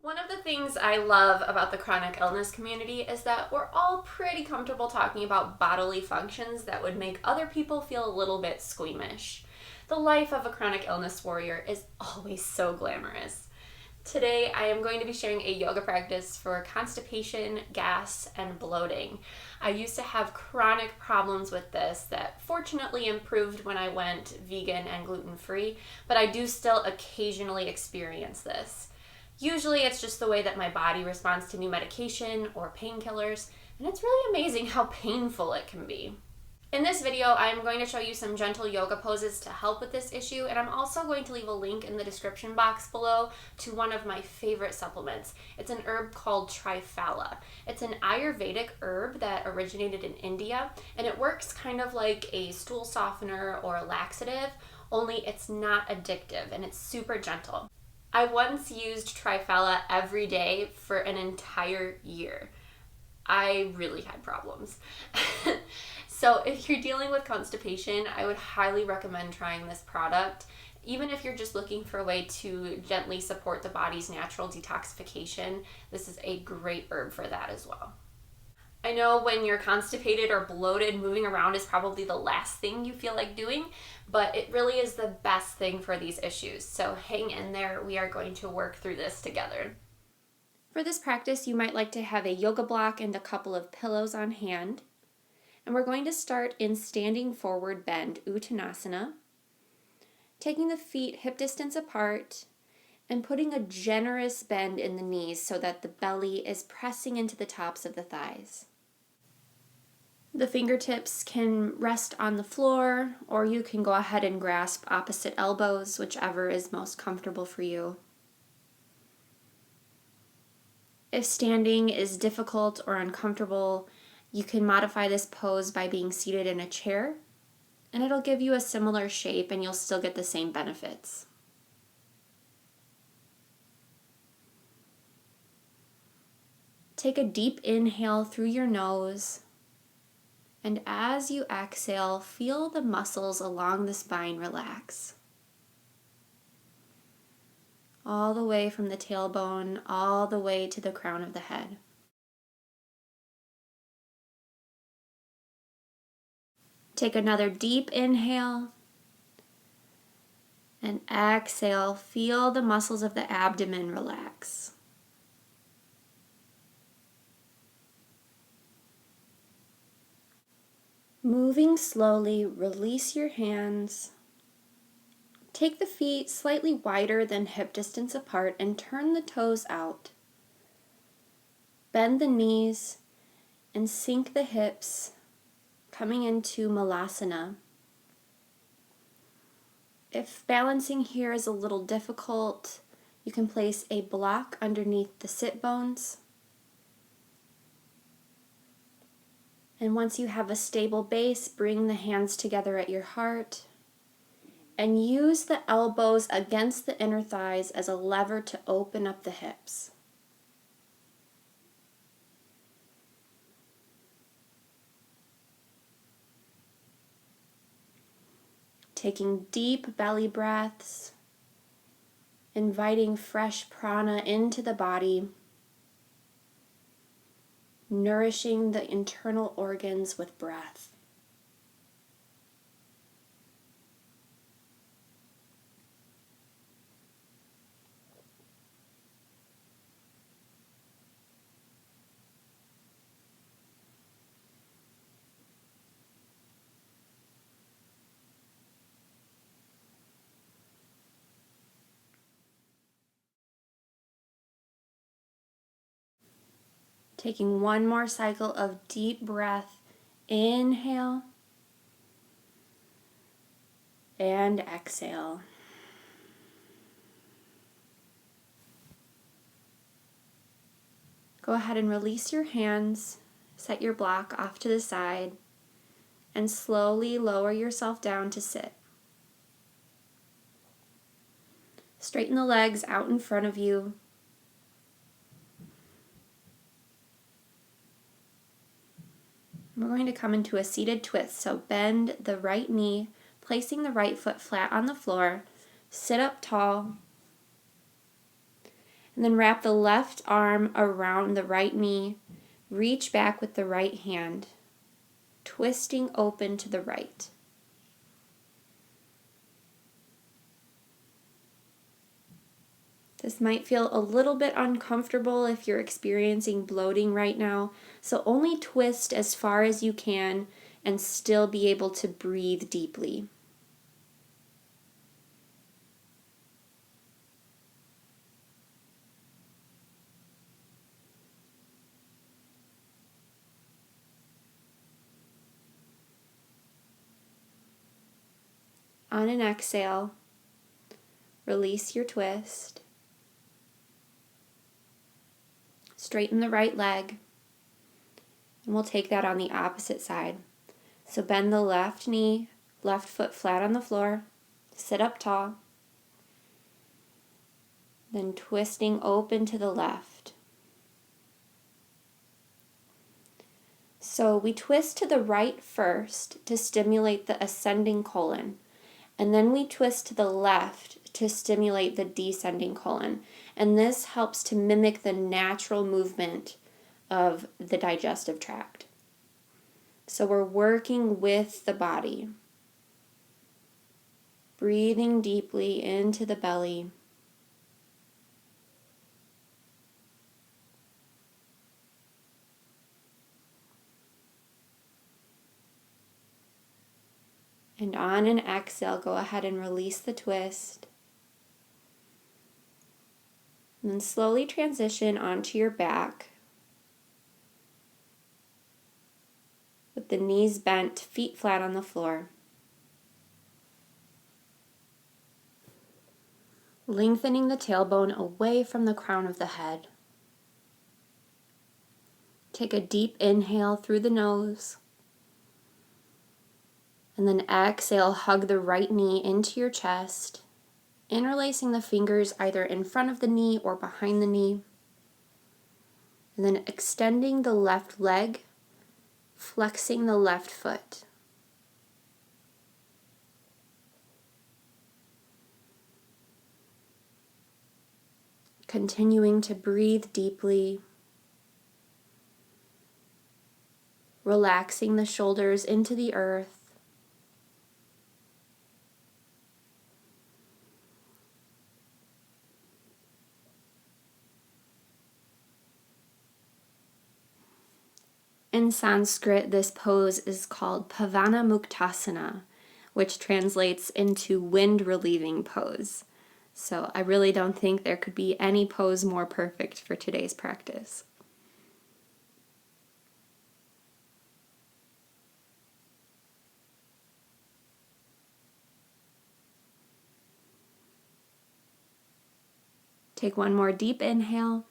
One of the things I love about the chronic illness community is that we're all pretty comfortable talking about bodily functions that would make other people feel a little bit squeamish. The life of a chronic illness warrior is always so glamorous. Today, I am going to be sharing a yoga practice for constipation, gas, and bloating. I used to have chronic problems with this that fortunately improved when I went vegan and gluten-free, but I do still occasionally experience this. Usually it's just the way that my body responds to new medication or painkillers, and it's really amazing how painful it can be. In this video, I'm going to show you some gentle yoga poses to help with this issue, and I'm also going to leave a link in the description box below to one of my favorite supplements. It's an herb called triphala. It's an Ayurvedic herb that originated in India, and it works kind of like a stool softener or a laxative, only it's not addictive and it's super gentle. I once used triphala every day for an entire year. I really had problems. So if you're dealing with constipation, I would highly recommend trying this product. Even if you're just looking for a way to gently support the body's natural detoxification, this is a great herb for that as well. I know when you're constipated or bloated, moving around is probably the last thing you feel like doing, but it really is the best thing for these issues. So hang in there, we are going to work through this together. For this practice, you might like to have a yoga block and a couple of pillows on hand. And we're going to start in standing forward bend, Uttanasana, taking the feet hip distance apart and putting a generous bend in the knees so that the belly is pressing into the tops of the thighs. The fingertips can rest on the floor, or you can go ahead and grasp opposite elbows, whichever is most comfortable for you. If standing is difficult or uncomfortable, you can modify this pose by being seated in a chair, and it'll give you a similar shape and you'll still get the same benefits. Take a deep inhale through your nose, and as you exhale, feel the muscles along the spine relax. All the way from the tailbone, all the way to the crown of the head. Take another deep inhale, and exhale, feel the muscles of the abdomen relax. Moving slowly, release your hands. Take the feet slightly wider than hip distance apart and turn the toes out. Bend the knees and sink the hips, coming into Malasana. If balancing here is a little difficult, you can place a block underneath the sit bones. And once you have a stable base, bring the hands together at your heart and use the elbows against the inner thighs as a lever to open up the hips. Taking deep belly breaths, inviting fresh prana into the body, nourishing the internal organs with breath. Taking one more cycle of deep breath, inhale and exhale. Go ahead and release your hands, set your block off to the side, and slowly lower yourself down to sit. Straighten the legs out in front of you. We're going to come into a seated twist, so bend the right knee, placing the right foot flat on the floor, sit up tall, And then wrap the left arm around the right knee. Reach back with the right hand, twisting open to the right. This might feel a little bit uncomfortable if you're experiencing bloating right now, so only twist as far as you can and still be able to breathe deeply. On an exhale, release your twist. Straighten the right leg, and we'll take that on the opposite side. So bend the left knee, left foot flat on the floor, sit up tall, then twisting open to the left. So we twist to the right first to stimulate the ascending colon, and then we twist to the left to stimulate the descending colon. And this helps to mimic the natural movement of the digestive tract. So we're working with the body, breathing deeply into the belly. And on an exhale, go ahead and release the twist. And then slowly transition onto your back with the knees bent, feet flat on the floor. Lengthening the tailbone away from the crown of the head. Take a deep inhale through the nose. And then exhale, hug the right knee into your chest, interlacing the fingers either in front of the knee or behind the knee. And then extending the left leg, flexing the left foot. Continuing to breathe deeply, relaxing the shoulders into the earth. In Sanskrit, this pose is called Pavana Muktasana, which translates into wind relieving pose. So I really don't think there could be any pose more perfect for today's practice. Take one more deep inhale.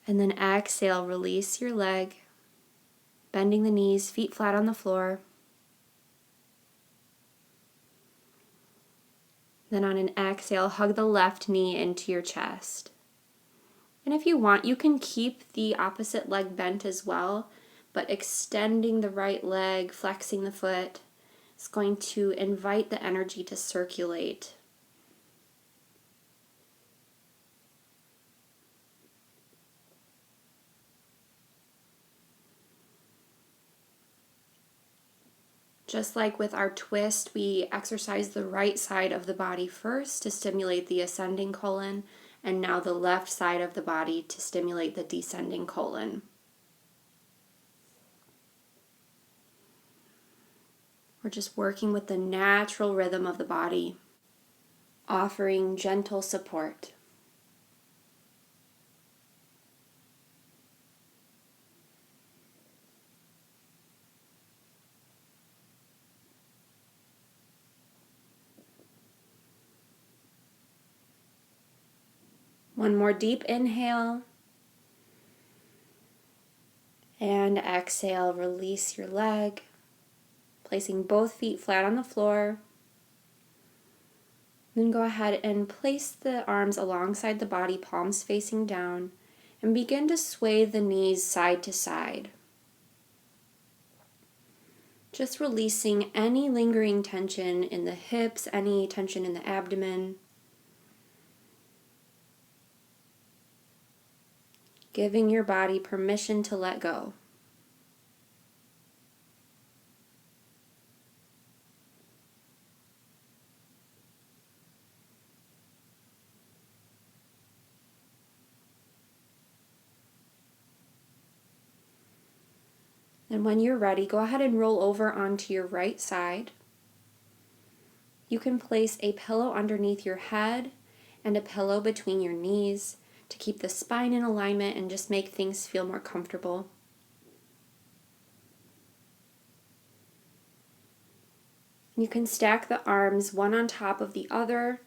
And then exhale, release your leg, bending the knees, feet flat on the floor. Then on an exhale, hug the left knee into your chest. And if you want, you can keep the opposite leg bent as well, but extending the right leg, flexing the foot, is going to invite the energy to circulate. Just like with our twist, we exercise the right side of the body first to stimulate the ascending colon, and now the left side of the body to stimulate the descending colon. We're just working with the natural rhythm of the body, offering gentle support. One more deep inhale. And exhale, release your leg, placing both feet flat on the floor. Then go ahead and place the arms alongside the body, palms facing down, and begin to sway the knees side to side. Just releasing any lingering tension in the hips, any tension in the abdomen. giving your body permission to let go. And when you're ready, go ahead and roll over onto your right side. You can place a pillow underneath your head and a pillow between your knees to keep the spine in alignment and just make things feel more comfortable. You can stack the arms one on top of the other,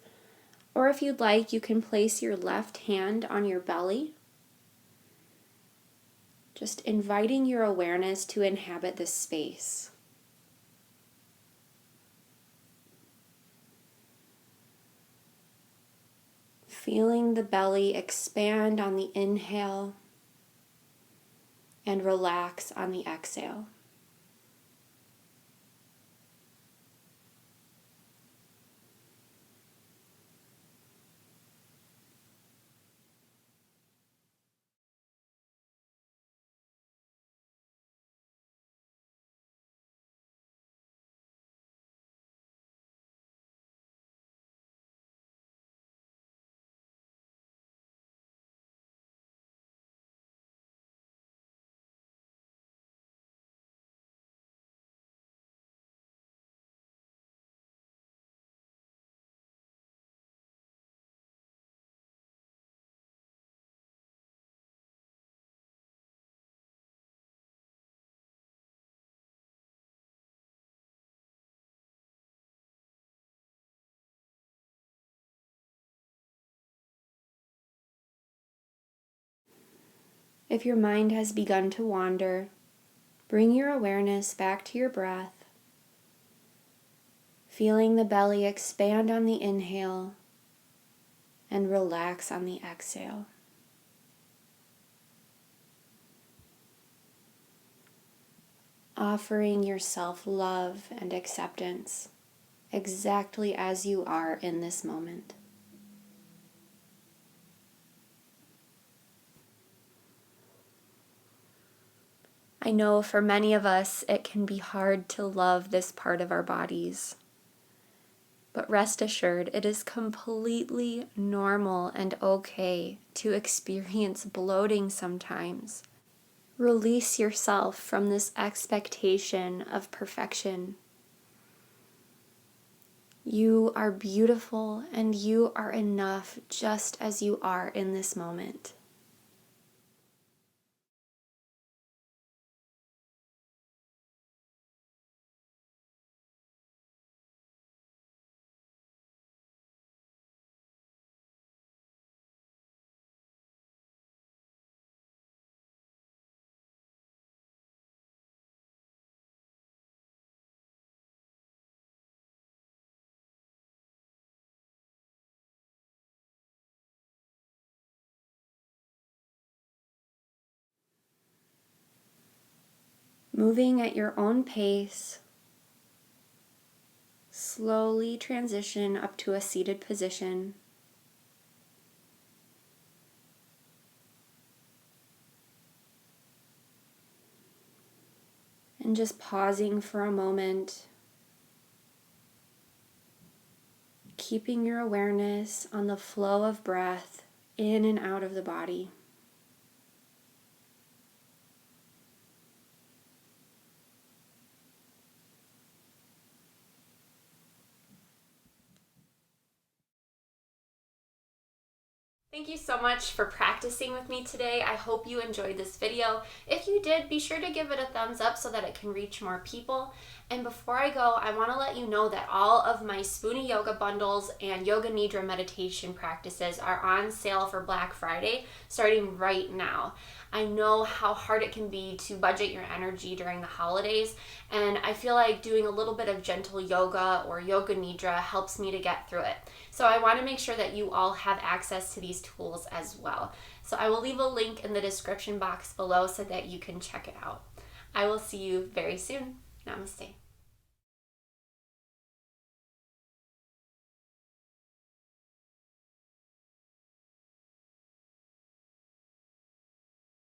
or if you'd like, you can place your left hand on your belly, just inviting your awareness to inhabit this space. Feeling the belly expand on the inhale and relax on the exhale. If your mind has begun to wander, bring your awareness back to your breath, feeling the belly expand on the inhale and relax on the exhale. Offering yourself love and acceptance exactly as you are in this moment. I know for many of us it can be hard to love this part of our bodies. But rest assured, it is completely normal and okay to experience bloating sometimes. Release yourself from this expectation of perfection. You are beautiful and you are enough just as you are in this moment. Moving at your own pace, slowly transition up to a seated position. And just pausing for a moment, keeping your awareness on the flow of breath in and out of the body. Thank you so much for practicing with me today. I hope you enjoyed this video. If you did, be sure to give it a thumbs up so that it can reach more people. And before I go, I want to let you know that all of my SPOONIE yoga bundles and yoga nidra meditation practices are on sale for Black Friday starting right now. I know how hard it can be to budget your energy during the holidays, and I feel like doing a little bit of gentle yoga or yoga nidra helps me to get through it. So I want to make sure that you all have access to these tools as well. So I will leave a link in the description box below so that you can check it out. I will see you very soon. Namaste.